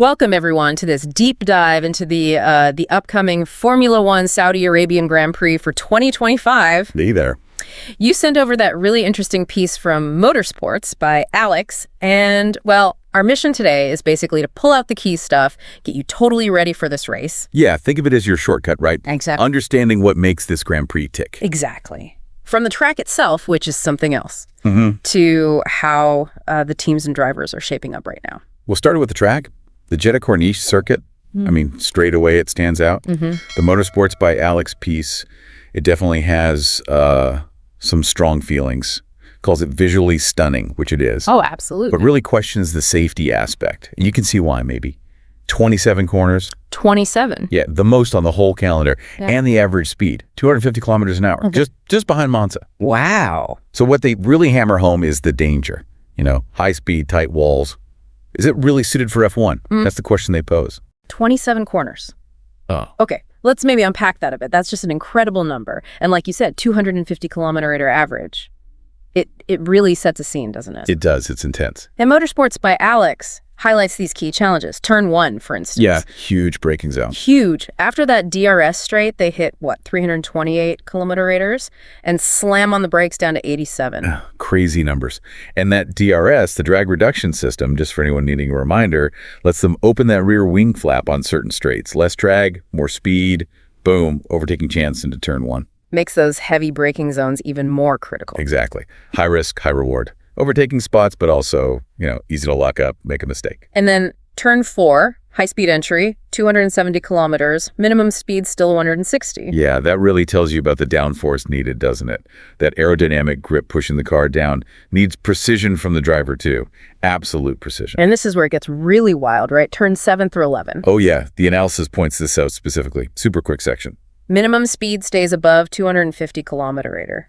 Welcome, everyone, to this deep dive into the upcoming Formula One Saudi Arabian Grand Prix for 2025. Hey there. You sent over that really interesting piece from Motorsports by Alex, and, well, our mission today is basically to pull out the key stuff, get you totally ready for this race. Yeah, think of it as your shortcut, right? Exactly. Understanding what makes this Grand Prix tick. Exactly. From the track itself, which is something else, to how the teams and drivers are shaping up right now. We'll start with the track. The Jeddah Corniche circuit, I mean, straight away it stands out. The Motorsports by Alex piece, it definitely has some strong feelings. Calls it visually stunning, which it is. Oh, absolutely. But really questions the safety aspect. And you can see why, maybe. 27 corners. 27? Yeah, the most on the whole calendar. Yeah. And the average speed, 250 kilometers an hour, just behind Monza. Wow. So what they really hammer home is the danger. You know, high speed, tight walls. Is it really suited for F1? That's the question they pose. 27 corners. Oh. Okay, let's maybe unpack that a bit. That's just an incredible number. And like you said, 250 kilometer average. It really sets a scene, doesn't it? It does. It's intense. And Motorsports by Alex highlights these key challenges. Turn 1, for instance. Yeah, huge braking zone. Huge. After that DRS straight, they hit, 328 kilometer and slam on the brakes down to 87. Crazy numbers. And that DRS, the drag reduction system, just for anyone needing a reminder, lets them open that rear wing flap on certain straights. Less drag, more speed, boom, overtaking chance into turn 1. Makes those heavy braking zones even more critical. Exactly. High risk, high reward. Overtaking spots, but also, easy to lock up, make a mistake. And then turn 4, high-speed entry, 270 kilometers, minimum speed still 160. Yeah, that really tells you about the downforce needed, doesn't it? That aerodynamic grip pushing the car down needs precision from the driver, too. Absolute precision. And this is where it gets really wild, right? Turn 7 through 11. Oh, yeah. The analysis points this out specifically. Super quick section. Minimum speed stays above 250 kilometer.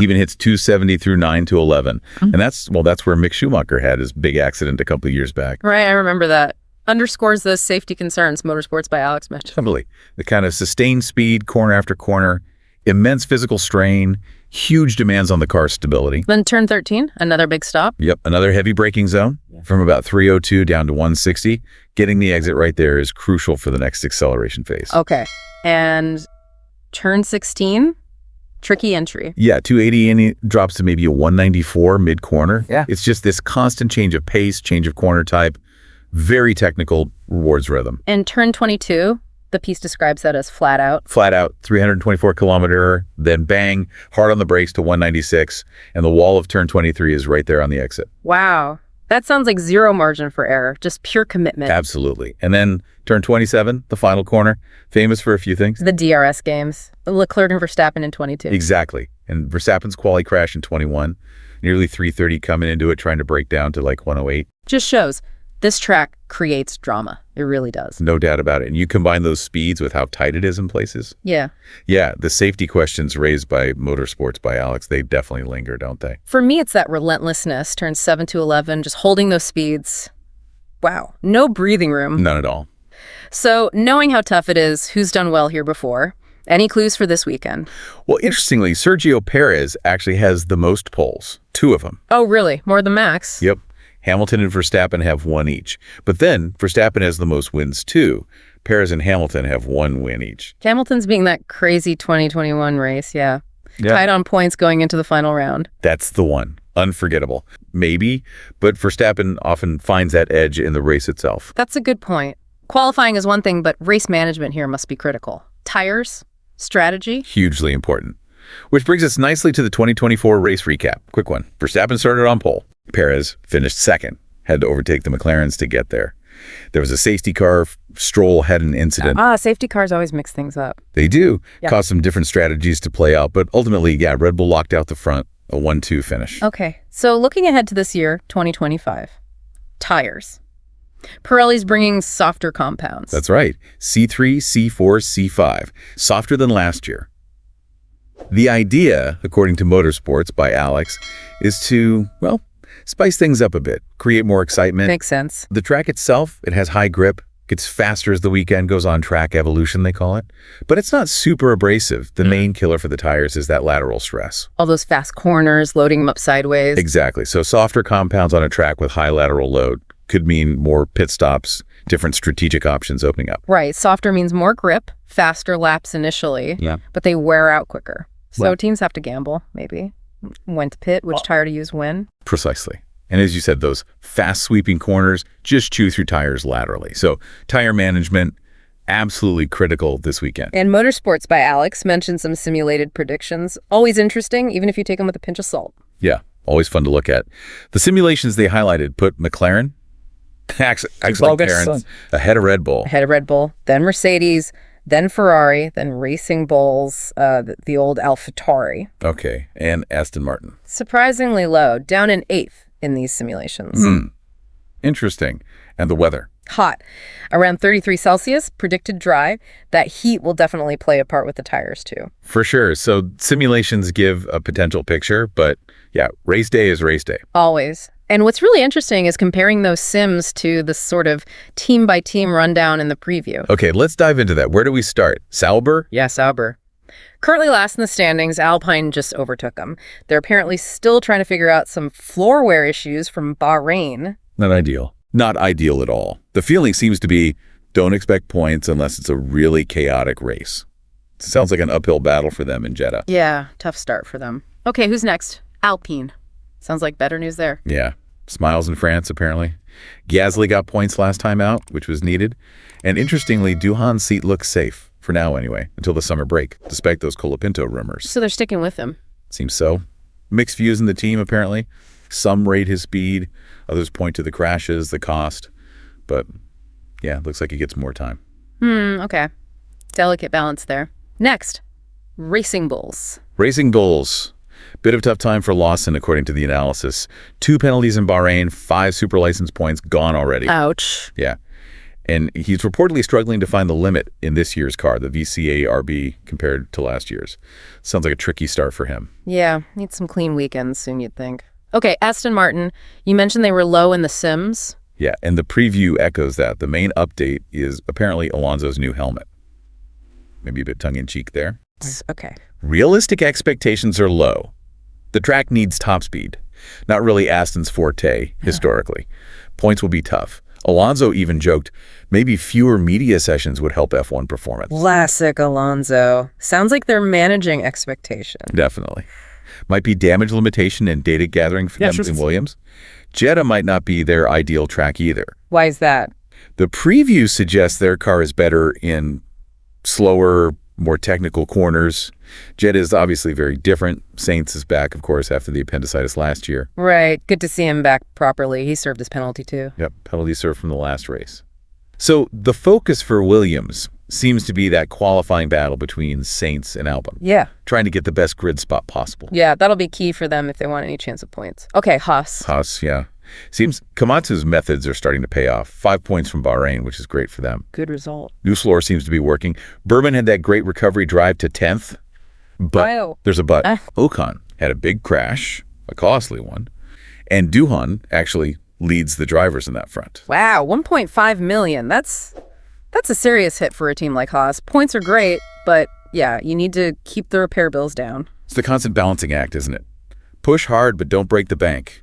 Even hits 270 through 9 to 11. And that's where Mick Schumacher had his big accident a couple of years back. Right, I remember that. Underscores those safety concerns Motorsports by Alex mentioned. Totally. The kind of sustained speed, corner after corner, immense physical strain, huge demands on the car's stability. Then turn 13, another big stop. Yep, another heavy braking zone from about 302 down to 160. Getting the exit right there is crucial for the next acceleration phase. Okay. And turn 16, tricky entry. Yeah, 280 and it drops to maybe a 194 mid-corner. Yeah. It's just this constant change of pace, change of corner type, very technical, rewards rhythm. And turn 22, the piece describes that as flat out. Flat out, 324 kilometer, then bang, hard on the brakes to 196, and the wall of turn 23 is right there on the exit. Wow. That sounds like zero margin for error, just pure commitment. Absolutely. And then turn 27, the final corner, famous for a few things. The DRS games, Leclerc and Verstappen in 22. Exactly. And Verstappen's quali crash in 21, nearly 330 coming into it, trying to break down to like 108. Just shows this track creates drama. It really does. No doubt about it. And you combine those speeds with how tight it is in places. Yeah. Yeah, the safety questions raised by Motorsports by Alex, they definitely linger, don't they? For me, it's that relentlessness, turn 7 to 11, just holding those speeds. Wow. No breathing room. None at all. So knowing how tough it is, who's done well here before? Any clues for this weekend? Well, interestingly, Sergio Perez actually has the most poles, 2 of them. Oh, really? More than Max? Yep. Hamilton and Verstappen have 1 each. But then Verstappen has the most wins too. Perez and Hamilton have 1 win each. Hamilton's being that crazy 2021 race, yeah. Tied on points going into the final round. That's the one. Unforgettable. Maybe, but Verstappen often finds that edge in the race itself. That's a good point. Qualifying is one thing, but race management here must be critical. Tires, strategy. Hugely important. Which brings us nicely to the 2024 race recap. Quick one. Verstappen started on pole. Perez finished second, had to overtake the McLarens to get there. There was a safety car. Stroll had an incident. Safety cars always mix things up. They do. Yeah. Caused some different strategies to play out, but ultimately, Red Bull locked out the front, a 1-2 finish. Okay, so looking ahead to this year, 2025, tires. Pirelli's bringing softer compounds. That's right. C3, C4, C5. Softer than last year. The idea, according to Motorsports by Alex, is to, spice things up a bit, create more excitement. Makes sense. The track itself, it has high grip, gets faster as the weekend goes on, track evolution, they call it. But it's not super abrasive. The main killer for the tires is that lateral stress. All those fast corners, loading them up sideways. Exactly. So softer compounds on a track with high lateral load, could mean more pit stops, different strategic options opening up. Right. Softer means more grip, faster laps initially, but they wear out quicker. So teams have to gamble, maybe. When to pit, which tire to use when. Precisely. And as you said, those fast sweeping corners just chew through tires laterally. So tire management, absolutely critical this weekend. And Motorsports by Alex mentioned some simulated predictions. Always interesting, even if you take them with a pinch of salt. Yeah, always fun to look at. The simulations they highlighted put McLAREN, excellent McLaren, ahead of Red Bull. Ahead of Red Bull, then Mercedes, then Ferrari, then Racing Bulls, the old AlphaTauri. Okay, and Aston Martin. Surprisingly low, down in 8th in these simulations. Interesting. And the weather. Hot. Around 33 Celsius, predicted dry. That heat will definitely play a part with the tires, too. For sure. So simulations give a potential picture, but yeah, race day is race day. Always. And what's really interesting is comparing those sims to the sort of team-by-team rundown in the preview. Okay, let's dive into that. Where do we start? Sauber? Yeah, Sauber. Currently last in the standings, Alpine just overtook them. They're apparently still trying to figure out some floor wear issues from Bahrain. Not ideal. Not ideal at all. The feeling seems to be, don't expect points unless it's a really chaotic race. Sounds like an uphill battle for them in Jeddah. Yeah, tough start for them. Okay, who's next? Alpine. Sounds like better news there. Yeah. Smiles in France, apparently. Gasly got points last time out, which was needed. And interestingly, Duhan's seat looks safe, for now anyway, until the summer break, despite those Colapinto rumors. So they're sticking with him. Seems so. Mixed views in the team, apparently. Some rate his speed. Others point to the crashes, the cost. But, yeah, looks like he gets more time. Okay. Delicate balance there. Next, Racing Bulls. Racing Bulls. Bit of tough time for Lawson, according to the analysis. 2 penalties in Bahrain, 5 super license points gone already. Ouch. Yeah. And he's reportedly struggling to find the limit in this year's car, the VCA RB, compared to last year's. Sounds like a tricky start for him. Yeah, needs some clean weekends soon, you'd think. Okay, Aston Martin, you mentioned they were low in the sims. Yeah, and the preview echoes that. The main update is apparently Alonso's new helmet. Maybe a bit tongue-in-cheek there. Okay. Realistic expectations are low. The track needs top speed. Not really Aston's forte, historically. Points will be tough. Alonso even joked maybe fewer media sessions would help F1 performance. Classic Alonso. Sounds like they're managing expectation. Definitely. Might be damage limitation and data gathering for them in Williams. Jeddah might not be their ideal track either. Why is that? The preview suggests their car is better in slower, more technical corners. Jeddah is obviously very different. Sainz is back, of course, after the appendicitis last year. Right. Good to see him back properly. He served his penalty, too. Yep, penalty served from the last race. So the focus for Williams seems to be that qualifying battle between Sainz and Albon. Yeah. Trying to get the best grid spot possible. Yeah, that'll be key for them if they want any chance of points. Okay, Haas. Haas, yeah. Seems Komatsu's methods are starting to pay off. 5 points from Bahrain, which is great for them. Good result. New floor seems to be working. Berman had that great recovery drive to 10th. But there's a but. Ocon had a big crash, a costly one. And Duhan actually leads the drivers in that front. Wow, 1.5 million. That's a serious hit for a team like Haas. Points are great, but yeah, you need to keep the repair bills down. It's the constant balancing act, isn't it? Push hard, but don't break the bank.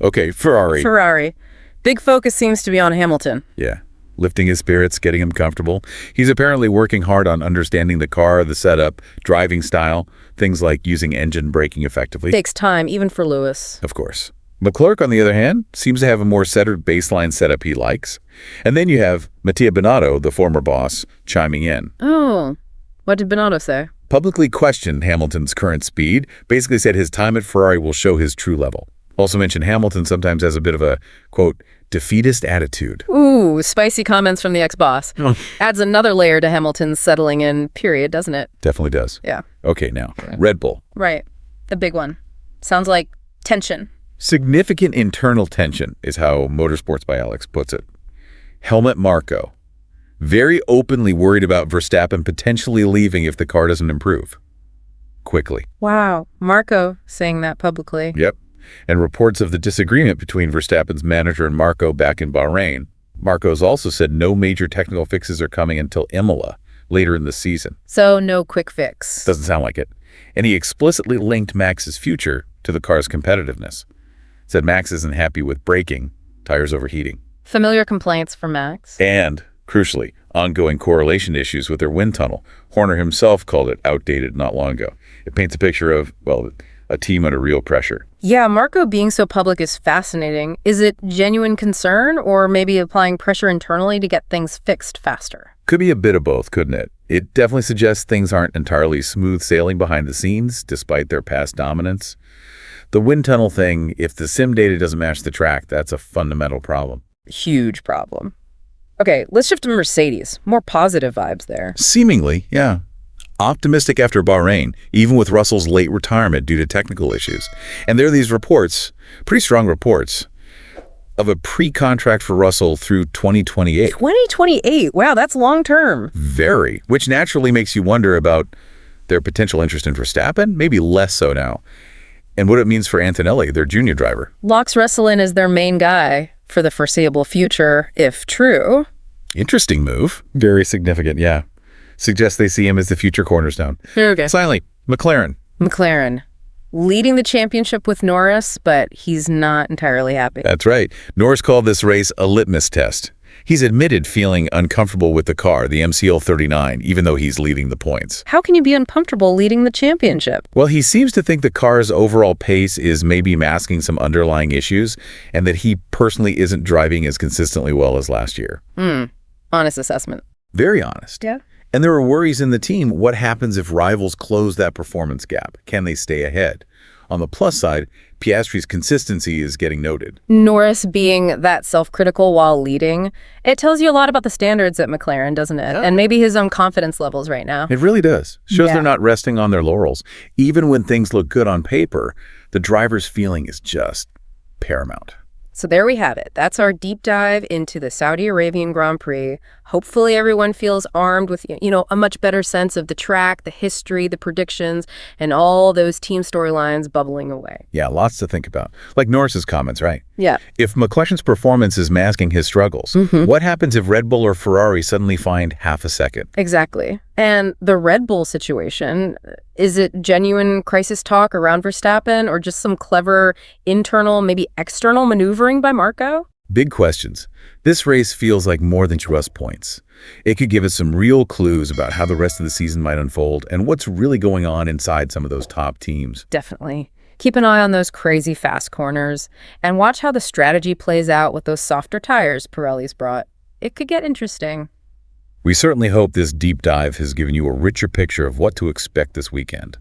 Okay, Ferrari. Big focus seems to be on Hamilton. Yeah, lifting his spirits, getting him comfortable. He's apparently working hard on understanding the car, the setup, driving style, things like using engine braking effectively. Takes time, even for Lewis. Of course. Leclerc, on the other hand, seems to have a more centered baseline setup he likes. And then you have Mattia Binotto, the former boss, chiming in. Oh, what did Binotto say? Publicly questioned Hamilton's current speed, basically said his time at Ferrari will show his true level. Also mentioned Hamilton sometimes has a bit of a, quote, defeatist attitude. Ooh, spicy comments from the ex-boss. Adds another layer to Hamilton's settling in period, doesn't it? Definitely does. Yeah. Okay, now, Red Bull. Right. The big one. Sounds like tension. Significant internal tension is how Motorsports by Alex puts it. Helmut Marko. Very openly worried about Verstappen potentially leaving if the car doesn't improve. Quickly. Wow. Marco saying that publicly. Yep. And reports of the disagreement between Verstappen's manager and Marko back in Bahrain. Marco's also said no major technical fixes are coming until Imola, later in the season. So no quick fix. Doesn't sound like it. And he explicitly linked Max's future to the car's competitiveness. Said Max isn't happy with braking, tires overheating. Familiar complaints from Max. And, crucially, ongoing correlation issues with their wind tunnel. Horner himself called it outdated not long ago. It paints a picture of, well, a team under real pressure. Yeah, Marco being so public is fascinating. Is it genuine concern or maybe applying pressure internally to get things fixed faster? Could be a bit of both, couldn't it? It definitely suggests things aren't entirely smooth sailing behind the scenes, despite their past dominance. The wind tunnel thing, if the sim data doesn't match the track, that's a fundamental problem. Huge problem. Okay, let's shift to Mercedes. More positive vibes there. Seemingly, yeah. Optimistic after Bahrain, even with Russell's late retirement due to technical issues. And there are these reports, pretty strong reports, of a pre-contract for Russell through 2028. 2028? Wow, that's long term. Very, which naturally makes you wonder about their potential interest in Verstappen, maybe less so now, and what it means for Antonelli, their junior driver. Locks Russell in as their main guy for the foreseeable future, if true. Interesting move. Very significant, yeah. Suggests they see him as the future cornerstone. Okay. Finally, McLaren. McLaren. Leading the championship with Norris, but he's not entirely happy. That's right. Norris called this race a litmus test. He's admitted feeling uncomfortable with the car, the MCL39, even though he's leading the points. How can you be uncomfortable leading the championship? Well, he seems to think the car's overall pace is maybe masking some underlying issues and that he personally isn't driving as consistently well as last year. Honest assessment. Very honest. Yeah. And there are worries in the team. What happens if rivals close that performance gap? Can they stay ahead? On the plus side, Piastri's consistency is getting noted. Norris being that self-critical while leading, it tells you a lot about the standards at McLaren, doesn't it? Yeah. And maybe his own confidence levels right now. It really does. Shows Yeah. they're not resting on their laurels. Even when things look good on paper, the driver's feeling is just paramount. So there we have it. That's our deep dive into the Saudi Arabian Grand Prix. Hopefully everyone feels armed with, a much better sense of the track, the history, the predictions, and all those team storylines bubbling away. Yeah, lots to think about. Like Norris's comments, right? Yeah. If McLaren's performance is masking his struggles, what happens if Red Bull or Ferrari suddenly find half a second? Exactly. And the Red Bull situation, is it genuine crisis talk around Verstappen or just some clever internal, maybe external maneuvering by Marco? Big questions. This race feels like more than just points. It could give us some real clues about how the rest of the season might unfold and what's really going on inside some of those top teams. Definitely. Keep an eye on those crazy fast corners and watch how the strategy plays out with those softer tires Pirelli's brought. It could get interesting. We certainly hope this deep dive has given you a richer picture of what to expect this weekend.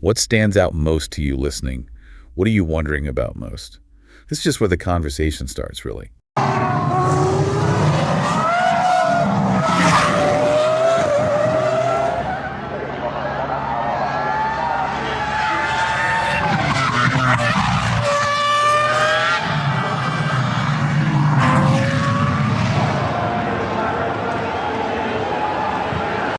What stands out most to you listening? What are you wondering about most? This is just where the conversation starts, really.